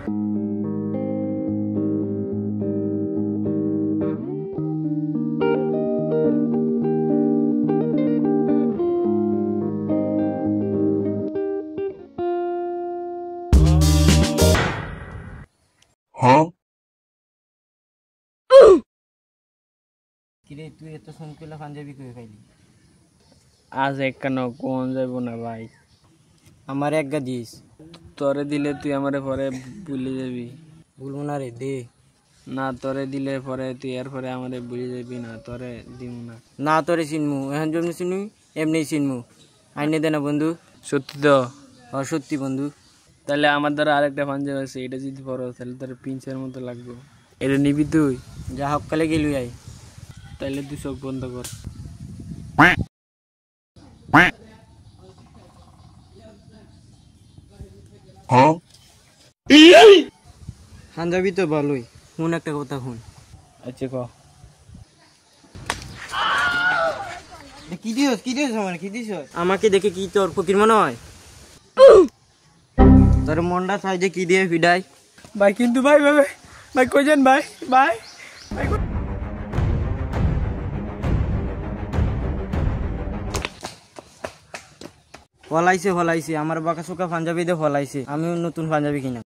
কিরে তুই এত চমকিলা পাঞ্জাবি কই খাইলি? আজ একখান কোন যাইব না ভাই, আমার এক গা দিস। তোরে দিলে তুই আমারে পরে ভুলে যাবি। ভুলবো না রে, দে। না তোরে দিলে পরে তুই এর পরে আমারে ভুলে যাবি না, তোরে দিব না। না তোরে চিনমু, এখন যেমনি চিনমু এমনি চিনমু। আইনে দে না বন্ধু। সত্যি তো? সত্যি বন্ধু। তাহলে আমার দ্বারা আরেকটা পাঞ্জাবি আছে, এটা যদি পরো তাহলে তোর পিঞ্চের মতো লাগবে। এটা নিবি তুই? যা হকালে গেলু আই। তাইলে তুই চোখ বন্ধ কর। পাঞ্জাবি তো ভালোই, শুন একটা কথা শুন। আচ্ছা ক। কি দিস আমার, কি দিস? আমাকে দেখে কি তোর ফকির মনে হয়? তোর মনটা চাই যে কি দিয়ে ফিডাই। ভাই কিন্তু ভাই ভাই ভাই কই যান ভাই? ভাই ফলাইছে আমার বাঁকা চোখা পাঞ্জাবি দিয়ে ফলাইছে। আমিও নতুন পাঞ্জাবি কিনা।